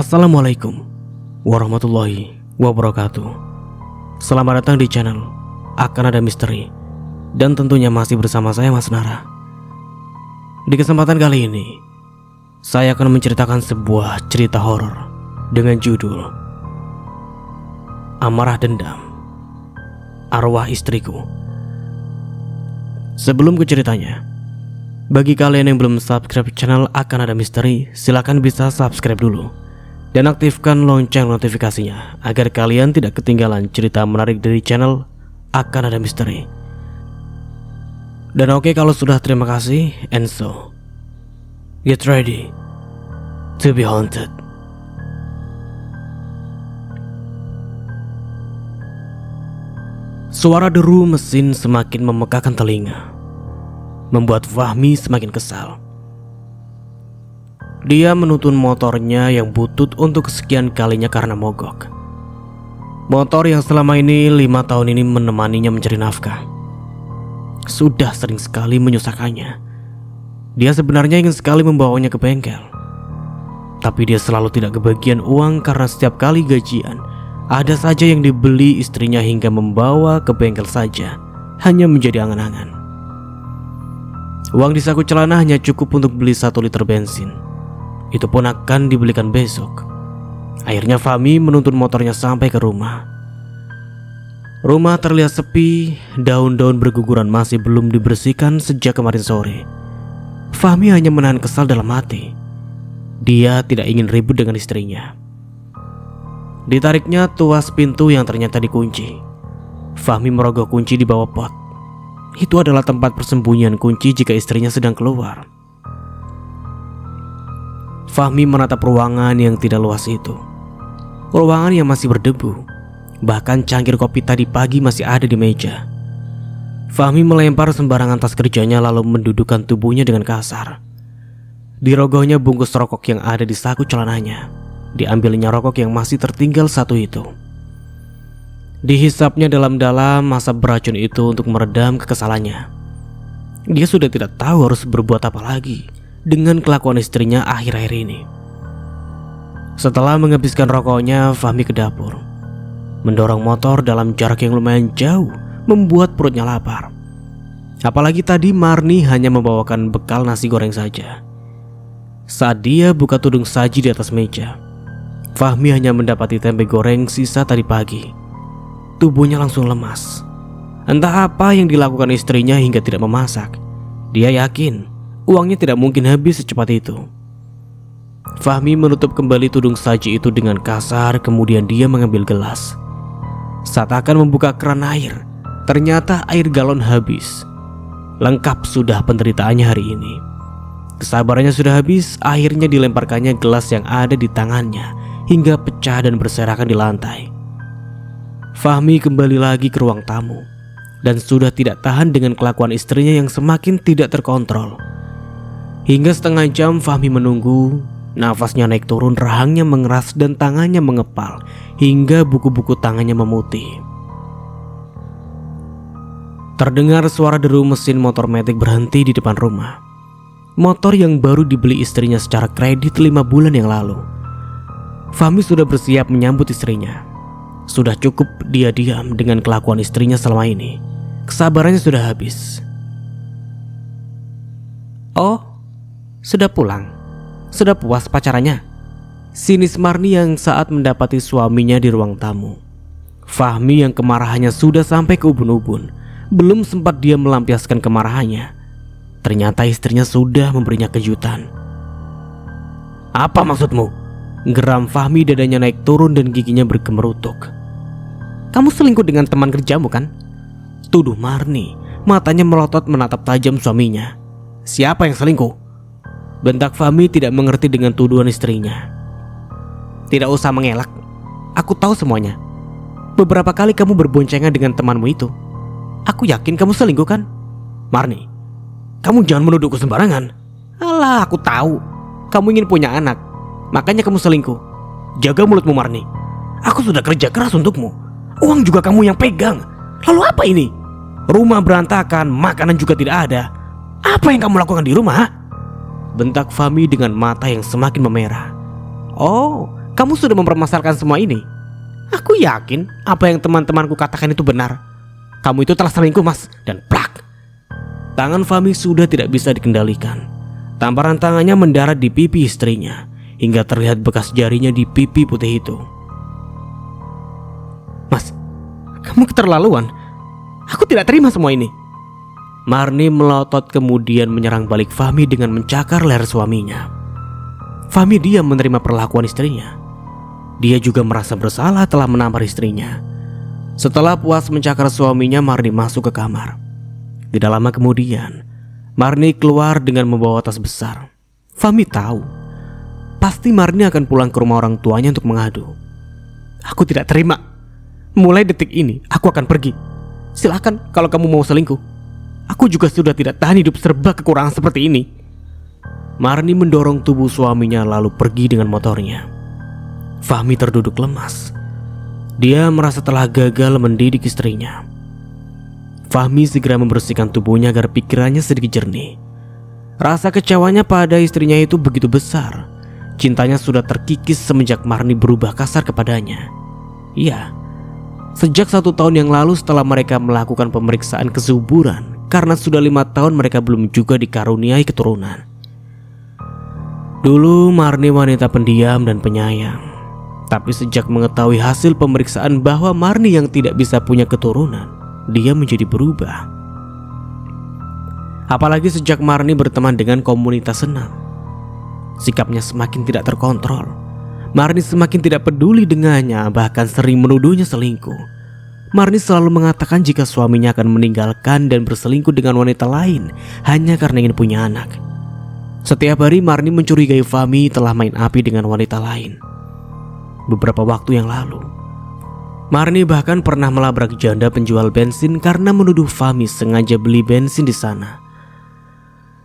Assalamualaikum warahmatullahi wabarakatuh. Selamat datang di channel Akan Ada Misteri. Dan tentunya masih bersama saya Mas Nara. Di kesempatan kali ini saya akan menceritakan sebuah cerita horor dengan judul Amarah Dendam Arwah Istriku. Sebelum ke ceritanya, bagi kalian yang belum subscribe channel Akan Ada Misteri, silakan bisa subscribe dulu dan aktifkan lonceng notifikasinya agar kalian tidak ketinggalan cerita menarik dari channel Akan Ada Misteri. Dan oke, kalau sudah, terima kasih. And so, get ready to be haunted. Suara deru mesin semakin memekakan telinga, membuat Fahmi semakin kesal. Dia menuntun motornya yang butut untuk kesekian kalinya karena mogok. Motor yang selama ini 5 tahun ini menemaninya mencari nafkah sudah sering sekali menyusahkannya. Dia sebenarnya ingin sekali membawanya ke bengkel, tapi dia selalu tidak kebagian uang karena setiap kali gajian ada saja yang dibeli istrinya hingga membawa ke bengkel saja hanya menjadi angan-angan. Uang di saku celana hanya cukup untuk beli 1 liter bensin. Itu pun akan dibelikan besok. Akhirnya Fahmi menuntun motornya sampai ke rumah. Rumah terlihat sepi, daun-daun berguguran masih belum dibersihkan sejak kemarin sore. Fahmi hanya menahan kesal dalam hati. Dia tidak ingin ribut dengan istrinya. Ditariknya tuas pintu yang ternyata dikunci. Fahmi merogoh kunci di bawah pot. Itu adalah tempat persembunyian kunci jika istrinya sedang keluar. Fahmi menatap ruangan yang tidak luas itu. Ruangan yang masih berdebu. Bahkan cangkir kopi tadi pagi masih ada di meja. Fahmi melempar sembarangan tas kerjanya lalu mendudukkan tubuhnya dengan kasar. Dirogohnya bungkus rokok yang ada di saku celananya. Diambilnya rokok yang masih tertinggal 1 itu. Dihisapnya dalam-dalam asap beracun itu untuk meredam kekesalannya. Dia sudah tidak tahu harus berbuat apa lagi dengan kelakuan istrinya akhir-akhir ini. Setelah menghabiskan rokoknya, Fahmi ke dapur. Mendorong motor dalam jarak yang lumayan jauh membuat perutnya lapar. Apalagi tadi Marni hanya membawakan bekal nasi goreng saja. Saat dia buka tudung saji di atas meja, Fahmi hanya mendapati tempe goreng sisa tadi pagi. Tubuhnya langsung lemas. Entah apa yang dilakukan istrinya hingga tidak memasak. Dia yakin uangnya tidak mungkin habis secepat itu. Fahmi menutup kembali tudung saji itu dengan kasar, kemudian dia mengambil gelas. Saat akan membuka keran air, ternyata air galon habis. Lengkap sudah penderitaannya hari ini. Kesabarannya sudah habis, akhirnya dilemparkannya gelas yang ada di tangannya hingga pecah dan berserakan di lantai. Fahmi kembali lagi ke ruang tamu dan sudah tidak tahan dengan kelakuan istrinya yang semakin tidak terkontrol. Hingga setengah jam Fahmi menunggu. Nafasnya naik turun, rahangnya mengeras dan tangannya mengepal hingga buku-buku tangannya memutih. Terdengar suara deru mesin motor metik berhenti di depan rumah. Motor yang baru dibeli istrinya secara kredit 5 bulan yang lalu. Fahmi sudah bersiap menyambut istrinya. Sudah cukup dia diam dengan kelakuan istrinya selama ini. Kesabarannya sudah habis. "Oh, sudah pulang? Sudah puas pacarannya?" sinis Marni yang saat mendapati suaminya di ruang tamu. Fahmi yang kemarahannya sudah sampai ke ubun-ubun. Belum sempat dia melampiaskan kemarahannya, ternyata istrinya sudah memberinya kejutan. "Apa maksudmu?" geram Fahmi, dadanya naik turun dan giginya bergemerutuk. "Kamu selingkuh dengan teman kerjamu kan?" tuduh Marni, matanya melotot menatap tajam suaminya. "Siapa yang selingkuh?" bentak Fahmi tidak mengerti dengan tuduhan istrinya. "Tidak usah mengelak, aku tahu semuanya. Beberapa kali kamu berboncengan dengan temanmu itu. Aku yakin kamu selingkuh kan?" "Marni, kamu jangan menuduhku sembarangan." "Alah, aku tahu kamu ingin punya anak, makanya kamu selingkuh. Jaga mulutmu Marni. Aku sudah kerja keras untukmu. Uang juga kamu yang pegang. Lalu apa ini? Rumah berantakan, makanan juga tidak ada. Apa yang kamu lakukan di rumah?" bentak Fahmi dengan mata yang semakin memerah. "Oh, kamu sudah mempermasalahkan semua ini. Aku yakin apa yang teman-temanku katakan itu benar. Kamu itu telah selingkuh, Mas. Dan plak. Tangan Fahmi sudah tidak bisa dikendalikan. Tamparan tangannya mendarat di pipi istrinya, hingga terlihat bekas jarinya di pipi putih itu. Mas, kamu keterlaluan. Aku tidak terima semua ini. Marni melotot kemudian menyerang balik Fahmi dengan mencakar leher suaminya. Fahmi diam menerima perlakuan istrinya. Dia juga merasa bersalah telah menampar istrinya. Setelah puas mencakar suaminya, Marni masuk ke kamar. Tidak lama kemudian, Marni keluar dengan membawa tas besar. Fahmi tahu, pasti Marni akan pulang ke rumah orang tuanya untuk mengadu. Aku tidak terima. Mulai detik ini, aku akan pergi. Silakan kalau kamu mau selingkuh. Aku juga sudah tidak tahan hidup serba kekurangan seperti ini. Marni mendorong tubuh suaminya lalu pergi dengan motornya. Fahmi terduduk lemas. Dia merasa telah gagal mendidik istrinya. Fahmi segera membersihkan tubuhnya agar pikirannya sedikit jernih. Rasa kecewanya pada istrinya itu begitu besar. Cintanya sudah terkikis semenjak Marni berubah kasar kepadanya. Iya, sejak 1 tahun yang lalu setelah mereka melakukan pemeriksaan kesuburan, karena sudah 5 tahun mereka belum juga dikaruniai keturunan. Dulu Marni wanita pendiam dan penyayang. Tapi sejak mengetahui hasil pemeriksaan bahwa Marni yang tidak bisa punya keturunan, dia menjadi berubah. Apalagi sejak Marni berteman dengan komunitas senam, sikapnya semakin tidak terkontrol. Marni semakin tidak peduli dengannya, bahkan sering menuduhnya selingkuh. Marni selalu mengatakan jika suaminya akan meninggalkan dan berselingkuh dengan wanita lain hanya karena ingin punya anak. Setiap hari Marni mencurigai Fahmi telah main api dengan wanita lain. Beberapa waktu yang lalu, Marni bahkan pernah melabrak janda penjual bensin karena menuduh Fahmi sengaja beli bensin di sana.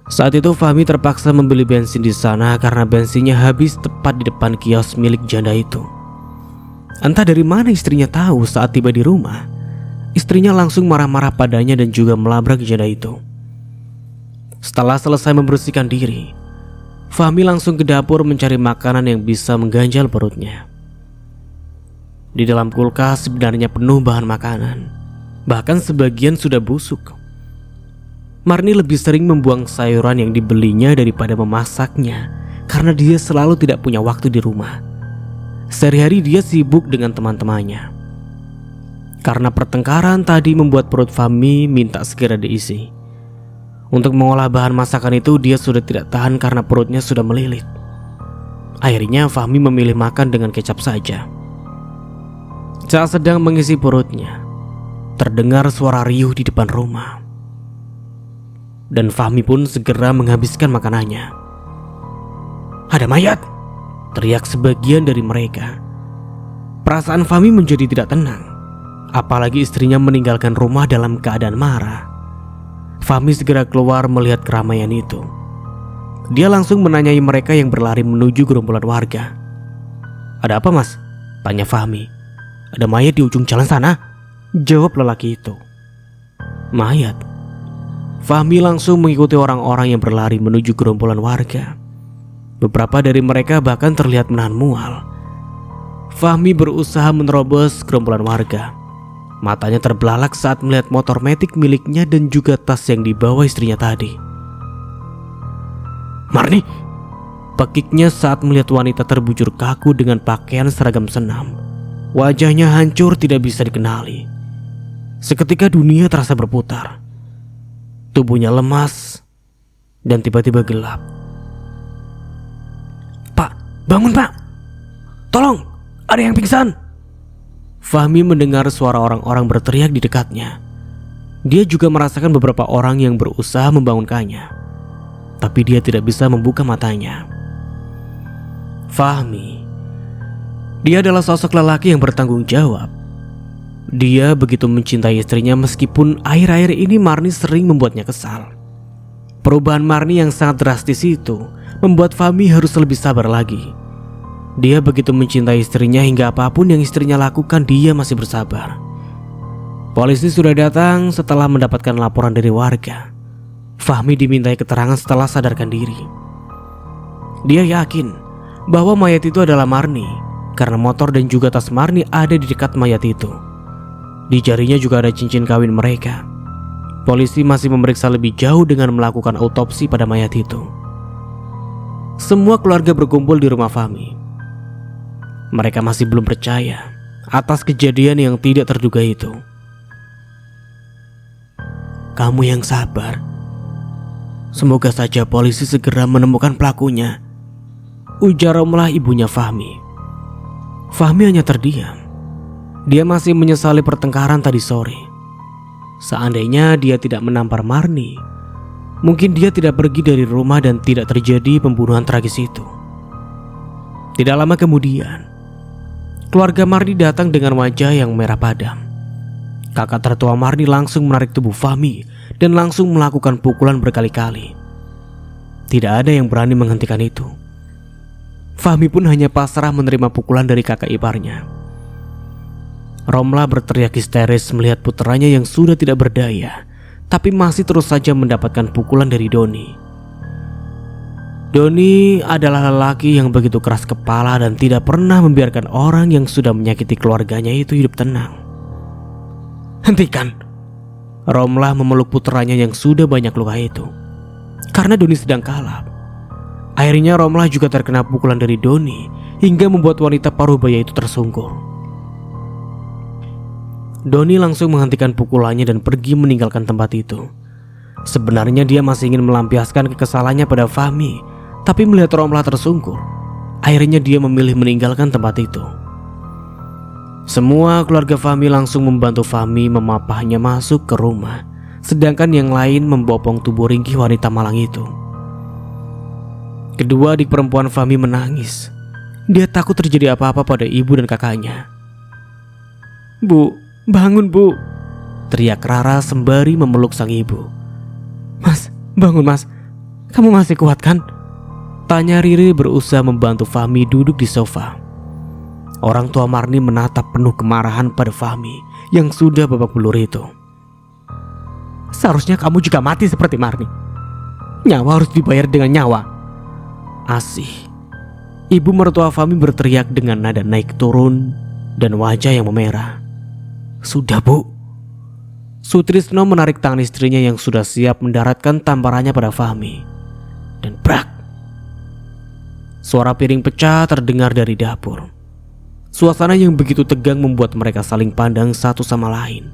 Saat itu Fahmi terpaksa membeli bensin di sana karena bensinnya habis tepat di depan kios milik janda itu. Entah dari mana istrinya tahu saat tiba di rumah, istrinya langsung marah-marah padanya dan juga melabrak janda itu. Setelah selesai membersihkan diri, Fahmi langsung ke dapur mencari makanan yang bisa mengganjal perutnya. Di dalam kulkas sebenarnya penuh bahan makanan, bahkan sebagian sudah busuk. Marni lebih sering membuang sayuran yang dibelinya daripada memasaknya karena dia selalu tidak punya waktu di rumah. Sehari-hari dia sibuk dengan teman-temannya. Karena pertengkaran tadi membuat perut Fahmi minta segera diisi. Untuk mengolah bahan masakan itu dia sudah tidak tahan karena perutnya sudah melilit. Akhirnya Fahmi memilih makan dengan kecap saja. Saat sedang mengisi perutnya, terdengar suara riuh di depan rumah. Dan Fahmi pun segera menghabiskan makanannya. Ada mayat! Teriak sebagian dari mereka. Perasaan Fahmi menjadi tidak tenang. Apalagi istrinya meninggalkan rumah dalam keadaan marah. Fahmi segera keluar melihat keramaian itu. Dia langsung menanyai mereka yang berlari menuju gerombolan warga. Ada apa, Mas? Tanya Fahmi. Ada mayat di ujung jalan sana, jawab lelaki itu. Mayat? Fahmi langsung mengikuti orang-orang yang berlari menuju gerombolan warga. Beberapa dari mereka bahkan terlihat menahan mual. Fahmi berusaha menerobos gerombolan warga. Matanya terbelalak saat melihat motor metik miliknya dan juga tas yang dibawa istrinya tadi. Marni! Pekiknya saat melihat wanita terbujur kaku dengan pakaian seragam senam. Wajahnya hancur tidak bisa dikenali. Seketika dunia terasa berputar. Tubuhnya lemas dan tiba-tiba gelap. Pak, bangun Pak! Tolong, ada yang pingsan! Fahmi mendengar suara orang-orang berteriak di dekatnya. Dia juga merasakan beberapa orang yang berusaha membangunkannya. Tapi dia tidak bisa membuka matanya. Fahmi, dia adalah sosok lelaki yang bertanggung jawab. Dia begitu mencintai istrinya meskipun akhir-akhir ini Marni sering membuatnya kesal. Perubahan Marni yang sangat drastis itu membuat Fahmi harus lebih sabar lagi. Dia begitu mencintai istrinya hingga apapun yang istrinya lakukan dia masih bersabar. Polisi sudah datang setelah mendapatkan laporan dari warga. Fahmi dimintai keterangan setelah sadarkan diri. Dia yakin bahwa mayat itu adalah Marni karena motor dan juga tas Marni ada di dekat mayat itu. Di jarinya juga ada cincin kawin mereka. Polisi masih memeriksa lebih jauh dengan melakukan autopsi pada mayat itu. Semua keluarga berkumpul di rumah Fahmi. Mereka masih belum percaya atas kejadian yang tidak terduga itu. "Kamu yang sabar. Semoga saja polisi segera menemukan pelakunya," ujar Romlah ibunya Fahmi. Fahmi hanya terdiam. Dia masih menyesali pertengkaran tadi sore. Seandainya dia tidak menampar Marni, mungkin dia tidak pergi dari rumah dan tidak terjadi pembunuhan tragis itu. Tidak lama kemudian, keluarga Marni datang dengan wajah yang merah padam. Kakak tertua Marni langsung menarik tubuh Fahmi dan langsung melakukan pukulan berkali-kali. Tidak ada yang berani menghentikan itu. Fahmi pun hanya pasrah menerima pukulan dari kakak iparnya. Romlah berteriak histeris melihat putranya yang sudah tidak berdaya, tapi masih terus saja mendapatkan pukulan dari Doni. Doni adalah lelaki yang begitu keras kepala dan tidak pernah membiarkan orang yang sudah menyakiti keluarganya itu hidup tenang. "Hentikan!" Romlah memeluk putranya yang sudah banyak luka itu. Karena Doni sedang kalap, akhirnya Romlah juga terkena pukulan dari Doni hingga membuat wanita parubaya itu tersungkur. Doni langsung menghentikan pukulannya dan pergi meninggalkan tempat itu. Sebenarnya dia masih ingin melampiaskan kekesalannya pada Fahmi, tapi melihat Romlah tersungkur, akhirnya dia memilih meninggalkan tempat itu. Semua keluarga Fahmi langsung membantu Fahmi memapahnya masuk ke rumah, sedangkan yang lain membopong tubuh ringkih wanita malang itu. Kedua adik perempuan Fahmi menangis. Dia takut terjadi apa-apa pada ibu dan kakaknya. "Bu, bangun bu!" teriak Rara sembari memeluk sang ibu. "Mas, bangun mas, kamu masih kuat kan?" tanya Riri berusaha membantu Fahmi duduk di sofa. Orang tua Marni menatap penuh kemarahan pada Fahmi yang sudah babak belur itu. "Seharusnya kamu juga mati seperti Marni. Nyawa harus dibayar dengan nyawa." Asih. Ibu mertua Fahmi berteriak dengan nada naik turun dan wajah yang memerah. "Sudah bu." Sutrisno menarik tangan istrinya yang sudah siap mendaratkan tamparannya pada Fahmi. Dan brak! Suara piring pecah terdengar dari dapur. Suasana yang begitu tegang membuat mereka saling pandang satu sama lain.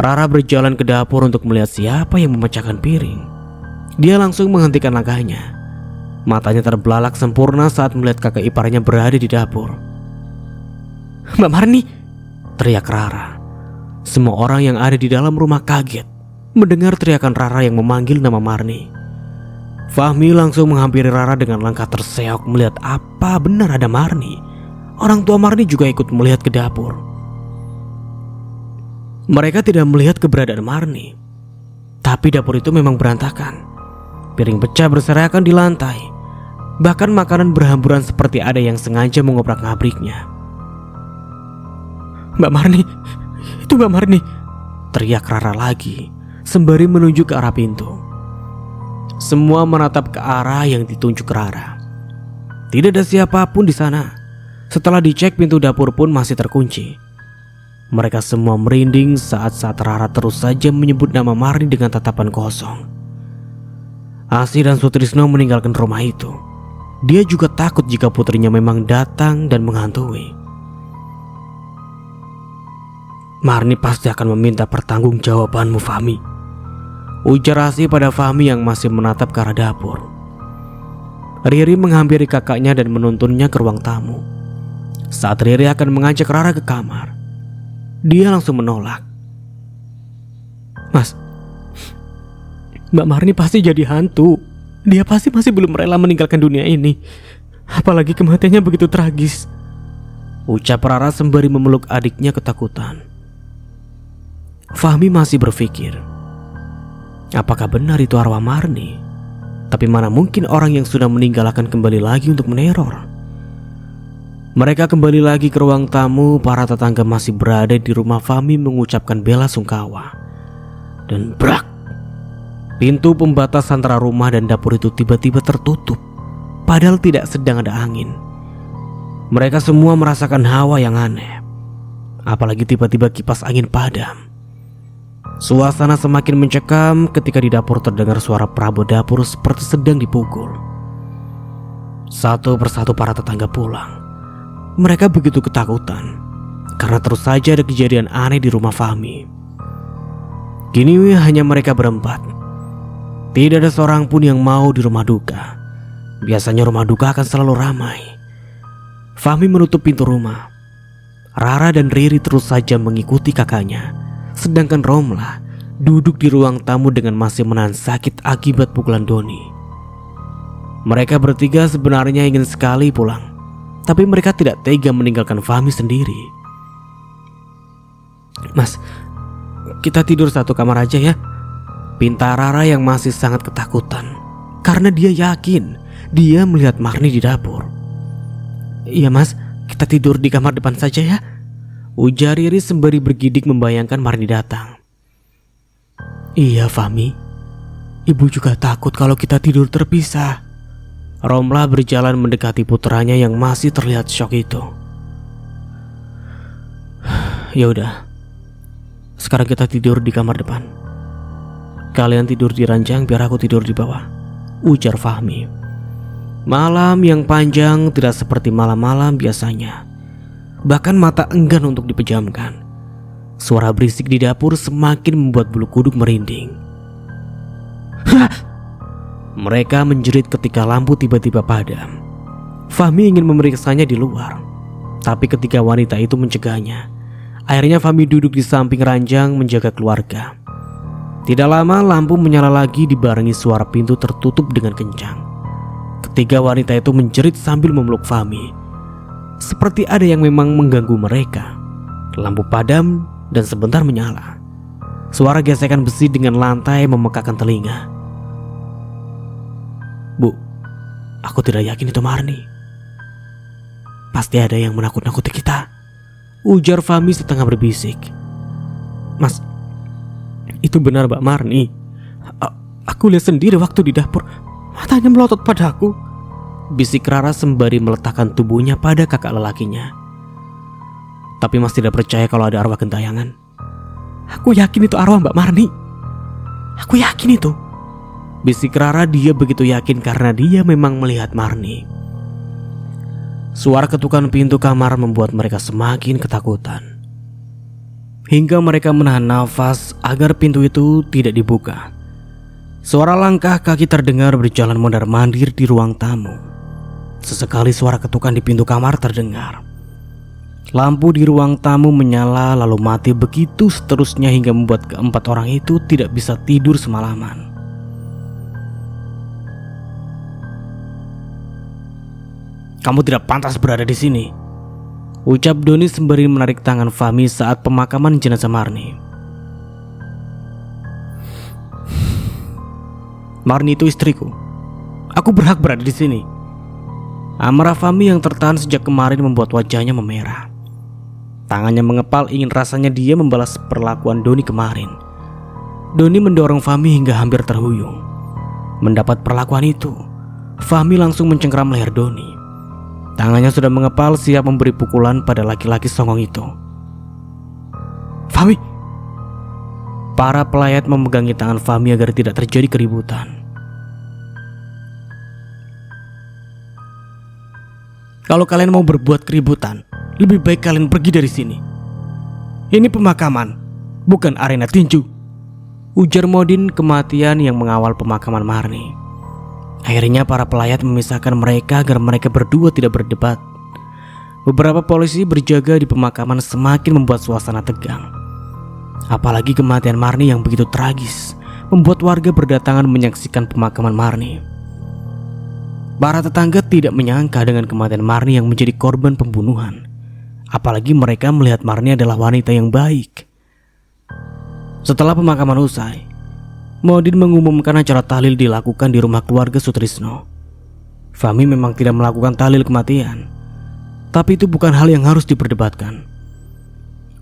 Rara berjalan ke dapur untuk melihat siapa yang memecahkan piring. Dia langsung menghentikan langkahnya. Matanya terbelalak sempurna saat melihat kakak iparnya berada di dapur. "Mbak Marni!" teriak Rara. Semua orang yang ada di dalam rumah kaget mendengar teriakan Rara yang memanggil nama Marni. Fahmi langsung menghampiri Rara dengan langkah terseok melihat apa benar ada Marni. Orang tua Marni juga ikut melihat ke dapur. Mereka tidak melihat keberadaan Marni, tapi dapur itu memang berantakan. Piring pecah berserakan di lantai. Bahkan makanan berhamburan seperti ada yang sengaja mengobrak-ngabriknya. "Mbak Marni, itu Mbak Marni!" teriak Rara lagi sembari menuju ke arah pintu. Semua menatap ke arah yang ditunjuk Rara. Tidak ada siapapun di sana. Setelah dicek, pintu dapur pun masih terkunci. Mereka semua merinding saat Rara terus saja menyebut nama Marni dengan tatapan kosong. Asih dan Sutrisno meninggalkan rumah itu. Dia juga takut jika putrinya memang datang dan menghantui. "Marni pasti akan meminta pertanggungjawabanmu, Fahmi," ujar Asih pada Fahmi yang masih menatap ke arah dapur. Riri menghampiri kakaknya dan menuntunnya ke ruang tamu. Saat Riri akan mengajak Rara ke kamar, dia langsung menolak. "Mas, Mbak Marni pasti jadi hantu. Dia pasti masih belum rela meninggalkan dunia ini. Apalagi kematiannya begitu tragis," ucap Rara sembari memeluk adiknya ketakutan. Fahmi masih berpikir, apakah benar itu arwah Marni? Tapi mana mungkin orang yang sudah meninggal akan kembali lagi untuk meneror. Mereka kembali lagi ke ruang tamu. Para tetangga masih berada di rumah Fahmi mengucapkan bela sungkawa. Dan brak! Pintu pembatas antara rumah dan dapur itu tiba-tiba tertutup. Padahal tidak sedang ada angin. Mereka semua merasakan hawa yang aneh. Apalagi tiba-tiba kipas angin padam. Suasana semakin mencekam ketika di dapur terdengar suara perabot dapur seperti sedang dipukul. Satu persatu para tetangga pulang. Mereka begitu ketakutan karena terus saja ada kejadian aneh di rumah Fahmi. Kini hanya mereka berempat. Tidak ada seorang pun yang mau di rumah duka. Biasanya rumah duka akan selalu ramai. Fahmi menutup pintu rumah. Rara dan Riri terus saja mengikuti kakaknya. Sedangkan Romla duduk di ruang tamu dengan masih menahan sakit akibat pukulan Doni. Mereka bertiga sebenarnya ingin sekali pulang, tapi mereka tidak tega meninggalkan Fahmi sendiri. "Mas, kita tidur satu kamar aja ya," pinta Rara yang masih sangat ketakutan karena dia yakin dia melihat Marni di dapur. "Iya mas, kita tidur di kamar depan saja ya," ujar Riri sembari bergidik membayangkan Marni datang. "Iya Fahmi, ibu juga takut kalau kita tidur terpisah." Romla berjalan mendekati putranya yang masih terlihat syok itu. "Ya udah, sekarang kita tidur di kamar depan. Kalian tidur di ranjang biar aku tidur di bawah," ujar Fahmi. Malam yang panjang tidak seperti malam-malam biasanya. Bahkan mata enggan untuk dipejamkan. Suara berisik di dapur semakin membuat bulu kuduk merinding. Mereka menjerit ketika lampu tiba-tiba padam. Fahmi ingin memeriksanya di luar, tapi ketika wanita itu mencegahnya, akhirnya Fahmi duduk di samping ranjang menjaga keluarga. Tidak lama lampu menyala lagi dibarengi suara pintu tertutup dengan kencang. Ketiga wanita itu menjerit sambil memeluk Fahmi. Seperti ada yang memang mengganggu mereka. Lampu padam dan sebentar menyala. Suara gesekan besi dengan lantai memekakan telinga. "Bu, aku tidak yakin itu Marni. Pasti ada yang menakut-nakuti kita," ujar Fahmi setengah berbisik. "Mas, itu benar Mbak Marni. Aku lihat sendiri waktu di dapur. Matanya melotot padaku," bisik Rara sembari meletakkan tubuhnya pada kakak lelakinya. "Tapi Mas tidak percaya kalau ada arwah gentayangan?" "Aku yakin itu arwah Mbak Marni. Aku yakin itu," bisik Rara. Dia begitu yakin karena dia memang melihat Marni. Suara ketukan pintu kamar membuat mereka semakin ketakutan. Hingga mereka menahan nafas agar pintu itu tidak dibuka. Suara langkah kaki terdengar berjalan mondar-mandir di ruang tamu. Sesekali suara ketukan di pintu kamar terdengar. Lampu di ruang tamu menyala lalu mati begitu seterusnya hingga membuat keempat orang itu tidak bisa tidur semalaman. "Kamu tidak pantas berada di sini," ucap Doni sembari menarik tangan Fahmi saat pemakaman jenazah Marni. "Marni itu istriku. Aku berhak berada di sini." Amarah Fahmi yang tertahan sejak kemarin membuat wajahnya memerah. Tangannya mengepal, ingin rasanya dia membalas perlakuan Doni kemarin. Doni mendorong Fahmi hingga hampir terhuyung. Mendapat perlakuan itu, Fahmi langsung mencengkeram leher Doni. Tangannya sudah mengepal siap memberi pukulan pada laki-laki songong itu. "Fahmi!" Para pelayat memegangi tangan Fahmi agar tidak terjadi keributan. "Kalau kalian mau berbuat keributan, lebih baik kalian pergi dari sini. Ini pemakaman, bukan arena tinju," ujar Modin kematian yang mengawal pemakaman Marni. Akhirnya para pelayat memisahkan mereka agar mereka berdua tidak berdebat. Beberapa polisi berjaga di pemakaman semakin membuat suasana tegang. Apalagi kematian Marni yang begitu tragis membuat warga berdatangan menyaksikan pemakaman Marni. Para tetangga tidak menyangka dengan kematian Marni yang menjadi korban pembunuhan. Apalagi mereka melihat Marni adalah wanita yang baik. Setelah pemakaman usai, Modin mengumumkan acara tahlil dilakukan di rumah keluarga Sutrisno. Fahmi memang tidak melakukan tahlil kematian, tapi itu bukan hal yang harus diperdebatkan.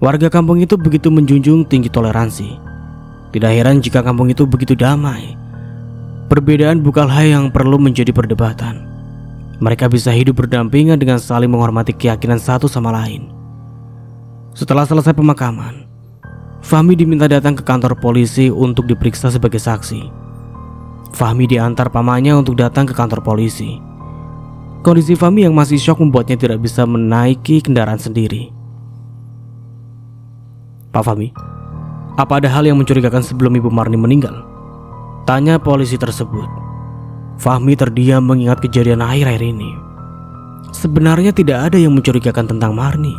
Warga kampung itu begitu menjunjung tinggi toleransi. Tidak heran jika kampung itu begitu damai. Perbedaan bukan hal yang perlu menjadi perdebatan. Mereka bisa hidup berdampingan dengan saling menghormati keyakinan satu sama lain. Setelah selesai pemakaman, Fahmi diminta datang ke kantor polisi untuk diperiksa sebagai saksi. Fahmi diantar pamannya untuk datang ke kantor polisi. Kondisi Fahmi yang masih syok membuatnya tidak bisa menaiki kendaraan sendiri. "Pak Fahmi, apa ada hal yang mencurigakan sebelum Ibu Marni meninggal?" tanya polisi tersebut. Fahmi terdiam mengingat kejadian akhir-akhir ini. Sebenarnya tidak ada yang mencurigakan tentang Marni,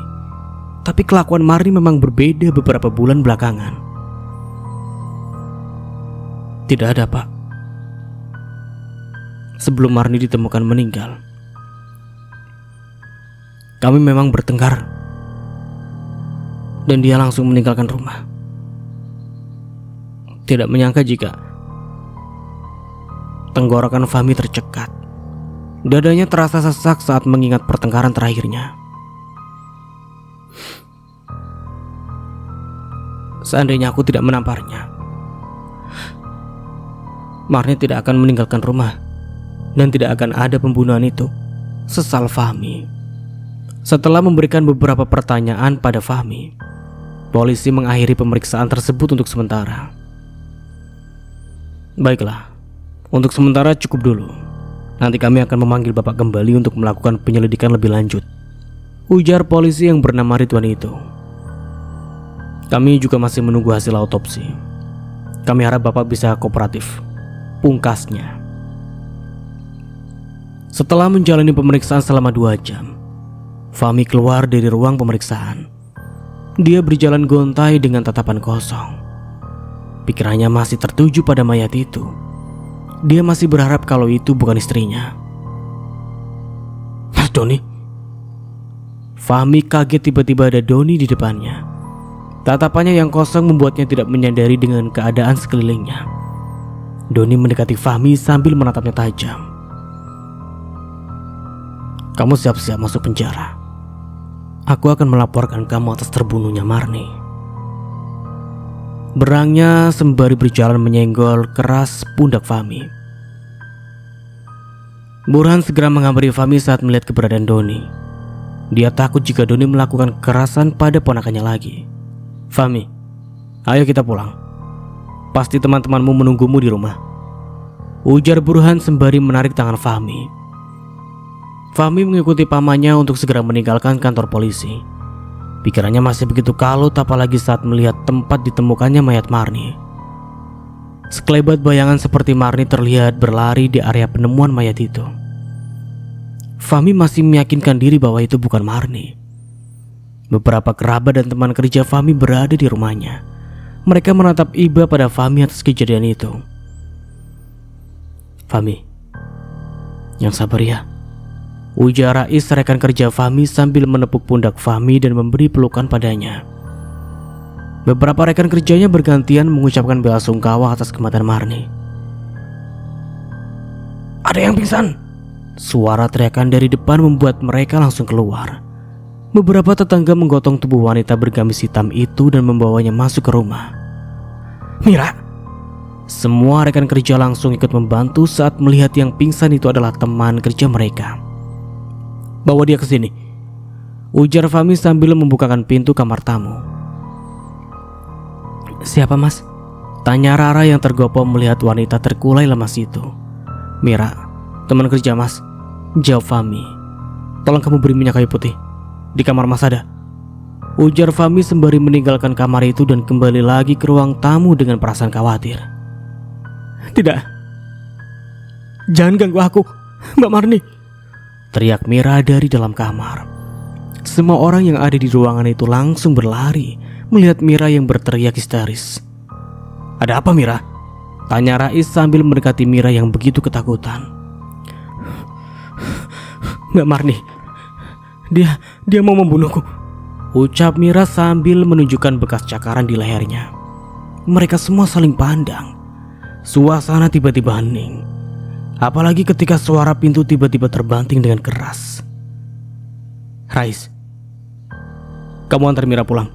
tapi kelakuan Marni memang berbeda beberapa bulan belakangan. "Tidak ada, Pak. Sebelum Marni ditemukan meninggal, kami memang bertengkar dan dia langsung meninggalkan rumah. Tidak menyangka jika..." Tenggorokan Fahmi tercekat. Dadanya terasa sesak saat mengingat pertengkaran terakhirnya. "Seandainya aku tidak menamparnya, Marni tidak akan meninggalkan rumah dan tidak akan ada pembunuhan itu," sesal Fahmi. Setelah memberikan beberapa pertanyaan pada Fahmi, polisi mengakhiri pemeriksaan tersebut untuk sementara. "Baiklah, untuk sementara cukup dulu. Nanti kami akan memanggil Bapak kembali untuk melakukan penyelidikan lebih lanjut," ujar polisi yang bernama Ridwan itu. "Kami juga masih menunggu hasil autopsi. Kami harap Bapak bisa kooperatif," pungkasnya. Setelah menjalani pemeriksaan selama 2 jam, Fahmi keluar dari ruang pemeriksaan. Dia berjalan gontai dengan tatapan kosong. Pikirannya masih tertuju pada mayat itu. Dia masih berharap kalau itu bukan istrinya. "Mas Doni?" Fahmi kaget tiba-tiba ada Doni di depannya. Tatapannya yang kosong membuatnya tidak menyadari dengan keadaan sekelilingnya. Doni mendekati Fahmi sambil menatapnya tajam. "Kamu siap-siap masuk penjara. Aku akan melaporkan kamu atas terbunuhnya Marni." Berangnya sembari berjalan menyenggol keras pundak Fahmi. Burhan segera menghampiri Fahmi saat melihat keberadaan Doni. Dia takut jika Doni melakukan kekerasan pada ponakannya lagi. "Fahmi, ayo kita pulang. Pasti teman-temanmu menunggumu di rumah," ujar Burhan sembari menarik tangan Fahmi. Fahmi mengikuti pamannya untuk segera meninggalkan kantor polisi. Pikirannya masih begitu kalut, apalagi saat melihat tempat ditemukannya mayat Marni. Sekelebat bayangan seperti Marni terlihat berlari di area penemuan mayat itu. Fahmi masih meyakinkan diri bahwa itu bukan Marni. Beberapa kerabat dan teman kerja Fahmi berada di rumahnya. Mereka menatap iba pada Fahmi atas kejadian itu. "Fahmi, yang sabar ya," ujar Rais rekan kerja Fahmi sambil menepuk pundak Fahmi dan memberi pelukan padanya. Beberapa rekan kerjanya bergantian mengucapkan bela sungkawa atas kematian Marni. "Ada yang pingsan!" Suara teriakan dari depan membuat mereka langsung keluar. Beberapa tetangga menggotong tubuh wanita bergamis hitam itu dan membawanya masuk ke rumah. "Mira!" Semua rekan kerja langsung ikut membantu saat melihat yang pingsan itu adalah teman kerja mereka. "Bawa dia ke sini," ujar Fahmi sambil membukakan pintu kamar tamu. "Siapa, Mas?" tanya Rara yang tergopoh melihat wanita terkulai lemas itu. "Mira, teman kerja Mas," jawab Fahmi. "Tolong kamu beri minyak kayu putih. Di kamar Mas ada," ujar Fahmi sembari meninggalkan kamar itu dan kembali lagi ke ruang tamu dengan perasaan khawatir. "Tidak, jangan ganggu aku, Mbak Marni," teriak Mira dari dalam kamar. Semua orang yang ada di ruangan itu langsung berlari melihat Mira yang berteriak histeris. "Ada apa, Mira?" tanya Rais sambil mendekati Mira yang begitu ketakutan. "Mbak Marni, dia mau membunuhku," ucap Mira sambil menunjukkan bekas cakaran di lehernya. Mereka semua saling pandang. Suasana tiba-tiba hening. Apalagi ketika suara pintu tiba-tiba terbanting dengan keras. "Rais, kamu antar Mira pulang,"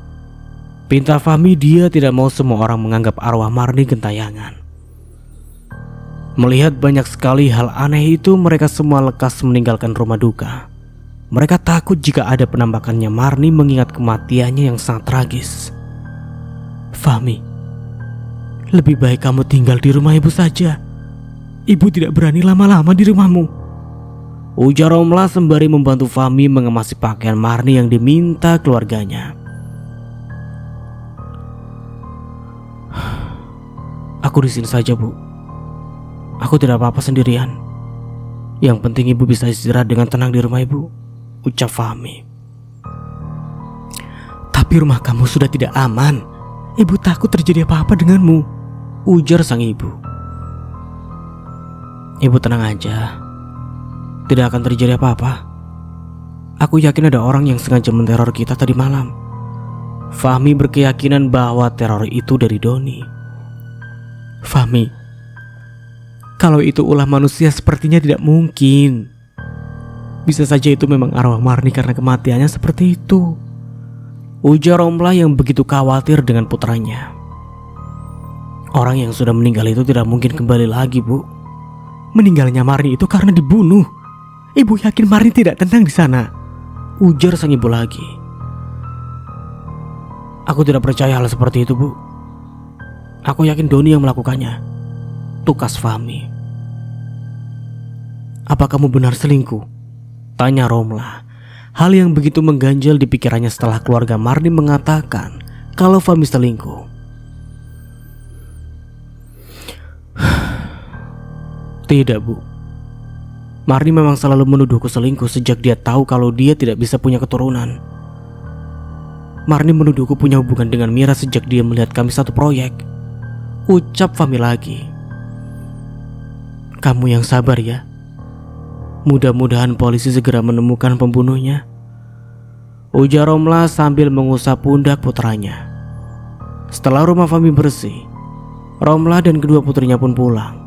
pinta Fahmi. Dia tidak mau semua orang menganggap arwah Marni gentayangan. Melihat banyak sekali hal aneh itu, mereka semua lekas meninggalkan rumah duka. Mereka takut jika ada penampakannya Marni mengingat kematiannya yang sangat tragis. Fahmi, lebih baik kamu tinggal di rumah ibu saja. Ibu tidak berani lama-lama di rumahmu, ujar Romla sembari membantu Fahmi mengemasi pakaian Marni yang diminta keluarganya. Aku di sini saja, Bu. Aku tidak apa-apa sendirian. Yang penting ibu bisa istirahat dengan tenang di rumah ibu, ucap Fahmi. Tapi rumah kamu sudah tidak aman. Ibu takut terjadi apa-apa denganmu, ujar sang ibu. Ibu tenang aja. Tidak akan terjadi apa-apa. Aku yakin ada orang yang sengaja meneror kita tadi malam. Fahmi berkeyakinan bahwa teror itu dari Doni. Fahmi, kalau itu ulah manusia sepertinya tidak mungkin. Bisa saja itu memang arwah Marni karena kematiannya seperti itu, ujar Romla yang begitu khawatir dengan putranya. Orang yang sudah meninggal itu tidak mungkin kembali lagi, Bu. Meninggalnya Marni itu karena dibunuh. Ibu yakin Marni tidak tenang di sana, ujar sang ibu lagi. Aku tidak percaya hal seperti itu, Bu. Aku yakin Doni yang melakukannya, tukas Fahmi. Apa kamu benar selingkuh? Tanya Romla. Hal yang begitu mengganjal di pikirannya setelah keluarga Marni mengatakan kalau Fahmi selingkuh. Tidak, Bu. Marni memang selalu menuduhku selingkuh sejak dia tahu kalau dia tidak bisa punya keturunan. Marni menuduhku punya hubungan dengan Mira sejak dia melihat kami satu proyek, ucap Fahmi lagi. Kamu yang sabar ya. Mudah-mudahan polisi segera menemukan pembunuhnya, ujar Romla sambil mengusap pundak putranya. Setelah rumah Fahmi bersih, Romla dan kedua putrinya pun pulang.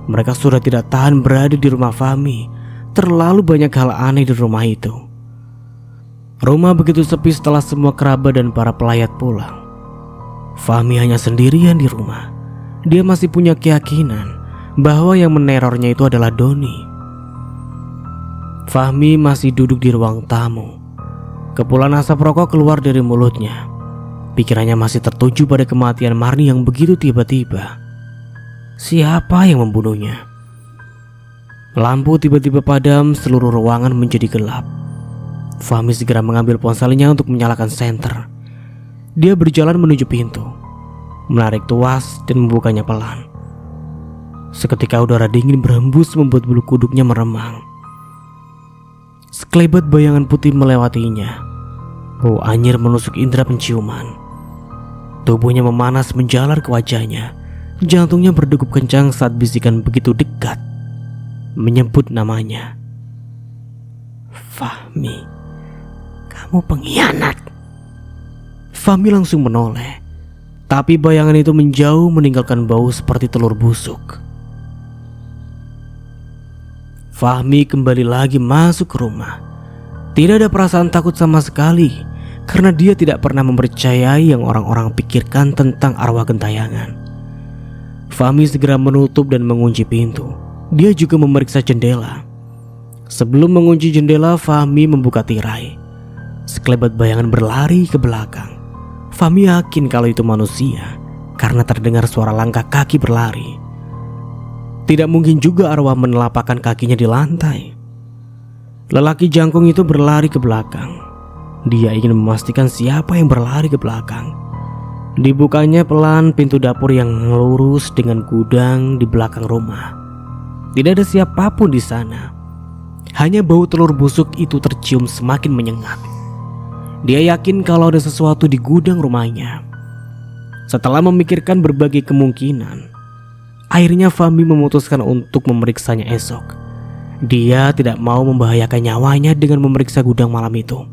Mereka sudah tidak tahan berada di rumah Fahmi. Terlalu banyak hal aneh di rumah itu. Rumah begitu sepi setelah semua kerabat dan para pelayat pulang. Fahmi hanya sendirian di rumah. Dia masih punya keyakinan bahwa yang menerornya itu adalah Doni. Fahmi masih duduk di ruang tamu. Kepulan asap rokok keluar dari mulutnya. Pikirannya masih tertuju pada kematian Marni yang begitu tiba-tiba. Siapa yang membunuhnya? Lampu tiba-tiba padam, seluruh ruangan menjadi gelap. Fahmi segera mengambil ponselnya untuk menyalakan senter. Dia berjalan menuju pintu, menarik tuas dan membukanya pelan. Seketika udara dingin berhembus membuat bulu kuduknya meremang. Sekelebat bayangan putih melewatinya. Bau anyir menusuk indera penciuman. Tubuhnya memanas menjalar ke wajahnya. Jantungnya berdegup kencang saat bisikan begitu dekat menyebut namanya. Fahmi, kamu pengkhianat. Fahmi langsung menoleh, tapi bayangan itu menjauh meninggalkan bau seperti telur busuk. Fahmi kembali lagi masuk ke rumah. Tidak ada perasaan takut sama sekali, karena dia tidak pernah mempercayai yang orang-orang pikirkan tentang arwah gentayangan. Fahmi segera menutup dan mengunci pintu. Dia juga memeriksa jendela. Sebelum mengunci jendela, Fahmi membuka tirai. Sekelebat bayangan berlari ke belakang. Fahmi yakin kalau itu manusia karena terdengar suara langkah kaki berlari. Tidak mungkin juga arwah menelapakkan kakinya di lantai. Lelaki jangkung itu berlari ke belakang. Dia ingin memastikan siapa yang berlari ke belakang. Dibukanya pelan pintu dapur yang lurus dengan gudang di belakang rumah. Tidak ada siapapun di sana. Hanya bau telur busuk itu tercium semakin menyengat. Dia yakin kalau ada sesuatu di gudang rumahnya. Setelah memikirkan berbagai kemungkinan, akhirnya Fahmi memutuskan untuk memeriksanya esok. Dia tidak mau membahayakan nyawanya dengan memeriksa gudang malam itu.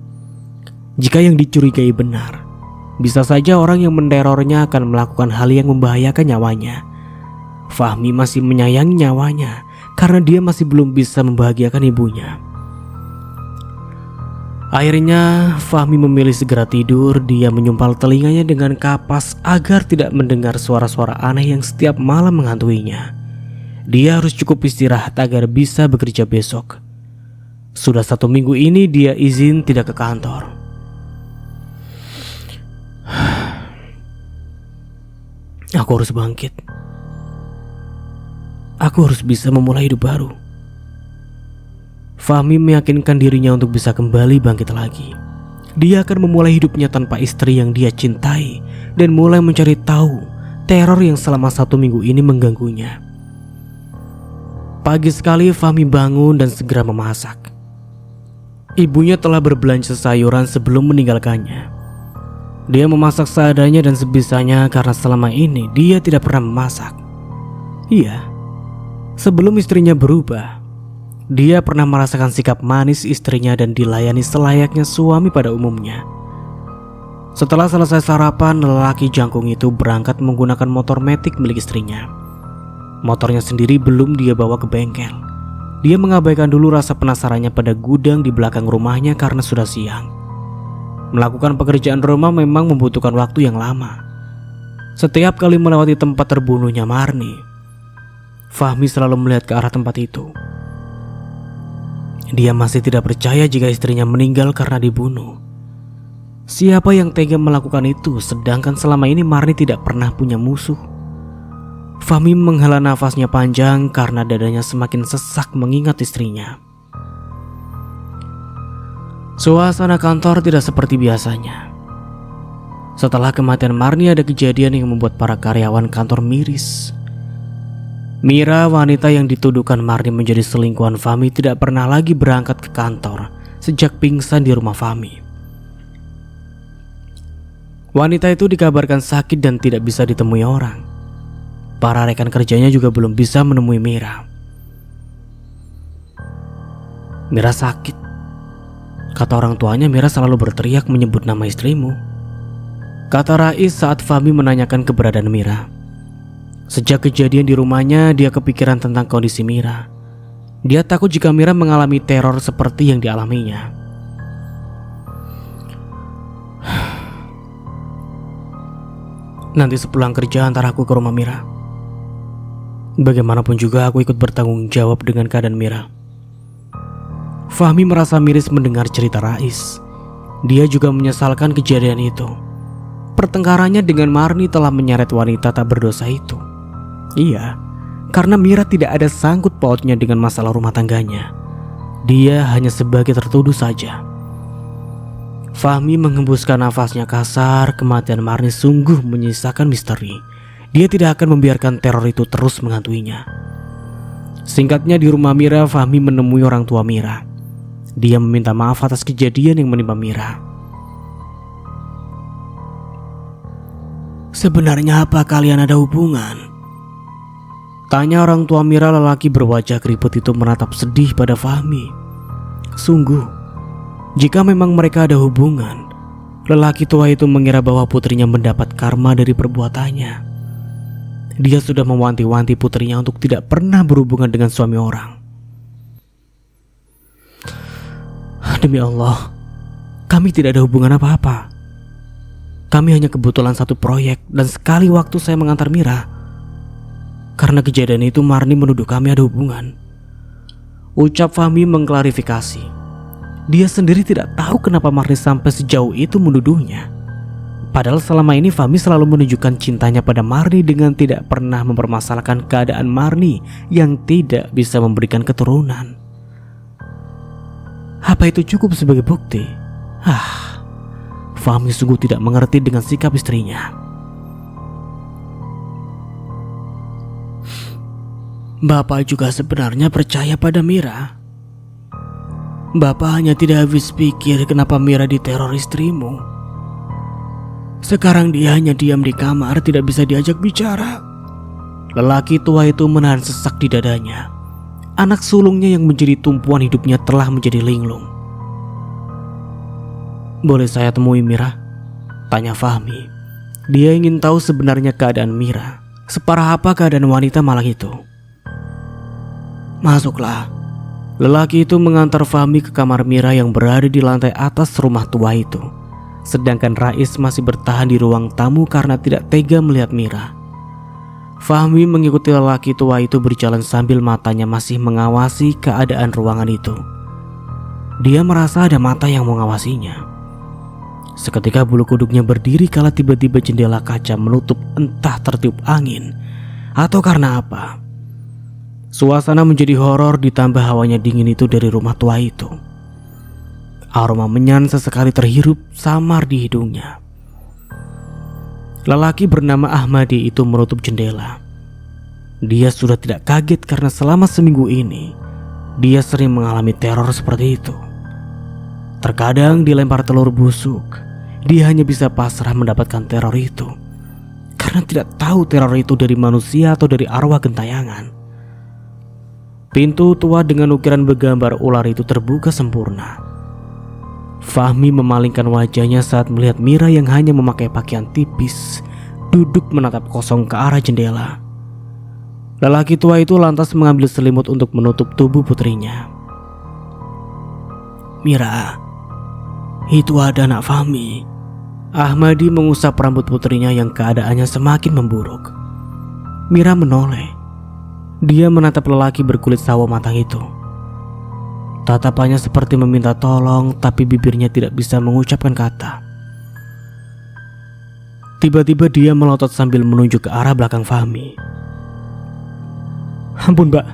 Jika yang dicurigai benar, bisa saja orang yang menerornya akan melakukan hal yang membahayakan nyawanya. Fahmi masih menyayangi nyawanya karena dia masih belum bisa membahagiakan ibunya. Akhirnya Fahmi memilih segera tidur. Dia menyumpal telinganya dengan kapas agar tidak mendengar suara-suara aneh yang setiap malam menghantuinya. Dia harus cukup istirahat agar bisa bekerja besok. Sudah 1 minggu ini dia izin tidak ke kantor. Aku harus bangkit. Aku harus bisa memulai hidup baru. Fahmi meyakinkan dirinya untuk bisa kembali bangkit lagi. Dia akan memulai hidupnya tanpa istri yang dia cintai dan mulai mencari tahu teror yang selama 1 minggu ini mengganggunya. Pagi sekali Fahmi bangun dan segera memasak. Ibunya telah berbelanja sayuran sebelum meninggalkannya. Dia memasak seadanya dan sebisanya karena selama ini dia tidak pernah memasak. Iya, sebelum istrinya berubah, dia pernah merasakan sikap manis istrinya dan dilayani selayaknya suami pada umumnya. Setelah selesai sarapan, lelaki jangkung itu berangkat menggunakan motor metik milik istrinya. Motornya sendiri belum dia bawa ke bengkel. Dia mengabaikan dulu rasa penasarannya pada gudang di belakang rumahnya karena sudah siang. Melakukan pekerjaan rumah memang membutuhkan waktu yang lama. Setiap kali melewati tempat terbunuhnya Marni, Fahmi selalu melihat ke arah tempat itu. Dia masih tidak percaya jika istrinya meninggal karena dibunuh. Siapa yang tega melakukan itu, sedangkan selama ini Marni tidak pernah punya musuh? Fahmi menghela nafasnya panjang karena dadanya semakin sesak mengingat istrinya. Suasana kantor tidak seperti biasanya. Setelah kematian Marni ada kejadian yang membuat para karyawan kantor miris. Mira, wanita yang dituduhkan Marni menjadi selingkuhan Fahmi, tidak pernah lagi berangkat ke kantor sejak pingsan di rumah Fahmi. Wanita itu dikabarkan sakit dan tidak bisa ditemui orang. Para rekan kerjanya juga belum bisa menemui Mira. Mira sakit. Kata orang tuanya, Mira selalu berteriak menyebut nama istrimu. Kata Rais saat Fahmi menanyakan keberadaan Mira. Sejak kejadian di rumahnya, dia kepikiran tentang kondisi Mira. Dia takut jika Mira mengalami teror seperti yang dialaminya. Nanti sepulang kerja antar aku ke rumah Mira. Bagaimanapun juga aku ikut bertanggung jawab dengan keadaan Mira. Fahmi merasa miris mendengar cerita Rais. Dia juga menyesalkan kejadian itu. Pertengkarannya dengan Marni telah menyeret wanita tak berdosa itu. Iya, karena Mira tidak ada sangkut pautnya dengan masalah rumah tangganya. Dia hanya sebagai tertuduh saja. Fahmi menghembuskan nafasnya kasar. Kematian Marni sungguh menyisakan misteri. Dia tidak akan membiarkan teror itu terus menghantuinya. Singkatnya, di rumah Mira, Fahmi menemui orang tua Mira. Dia meminta maaf atas kejadian yang menimpa Mira. Sebenarnya apa kalian ada hubungan? Tanya orang tua Mira. Lelaki berwajah keriput itu menatap sedih pada Fahmi. Sungguh, jika memang mereka ada hubungan, lelaki tua itu mengira bahwa putrinya mendapat karma dari perbuatannya. Dia sudah mewanti-wanti putrinya untuk tidak pernah berhubungan dengan suami orang. Demi Allah, kami tidak ada hubungan apa-apa. Kami hanya kebetulan satu proyek dan sekali waktu saya mengantar Mira. Karena kejadian itu Marni menuduh kami ada hubungan. Ucap Fahmi mengklarifikasi. Dia sendiri tidak tahu kenapa Marni sampai sejauh itu menuduhnya. Padahal selama ini Fahmi selalu menunjukkan cintanya pada Marni dengan tidak pernah mempermasalahkan keadaan Marni yang tidak bisa memberikan keturunan. Apa itu cukup sebagai bukti? Fahmi sungguh tidak mengerti dengan sikap istrinya. Bapak juga sebenarnya percaya pada Mira. Bapak hanya tidak habis pikir kenapa Mira diteror istrimu. Sekarang dia hanya diam di kamar, tidak bisa diajak bicara. Lelaki tua itu menahan sesak di dadanya. Anak sulungnya yang menjadi tumpuan hidupnya telah menjadi linglung. Boleh saya temui Mira? Tanya Fahmi. Dia ingin tahu sebenarnya keadaan Mira. Separah apa keadaan wanita malang itu? Masuklah. Lelaki itu mengantar Fahmi ke kamar Mira yang berada di lantai atas rumah tua itu. Sedangkan Rais masih bertahan di ruang tamu karena tidak tega melihat Mira. Fahmi mengikuti lelaki tua itu berjalan sambil matanya masih mengawasi keadaan ruangan itu. Dia merasa ada mata yang mengawasinya. Seketika bulu kuduknya berdiri kala tiba-tiba jendela kaca menutup, entah tertiup angin atau karena apa. Suasana menjadi horor ditambah hawanya dingin itu dari rumah tua itu. Aroma menyan sesekali terhirup samar di hidungnya. Lelaki bernama Ahmadi itu menutup jendela. Dia sudah tidak kaget karena selama seminggu ini dia sering mengalami teror seperti itu. Terkadang dilempar telur busuk, dia hanya bisa pasrah mendapatkan teror itu karena tidak tahu teror itu dari manusia atau dari arwah gentayangan. Pintu tua dengan ukiran bergambar ular itu terbuka sempurna. Fahmi memalingkan wajahnya saat melihat Mira yang hanya memakai pakaian tipis duduk menatap kosong ke arah jendela. Lelaki tua itu lantas mengambil selimut untuk menutup tubuh putrinya. "Mira, itu ada anak Fahmi." Ahmadi mengusap rambut putrinya yang keadaannya semakin memburuk. Mira menoleh. Dia menatap lelaki berkulit sawo matang itu. Tatapannya seperti meminta tolong, tapi bibirnya tidak bisa mengucapkan kata. Tiba-tiba dia melotot sambil menunjuk ke arah belakang Fahmi. "Ampun, Mbak.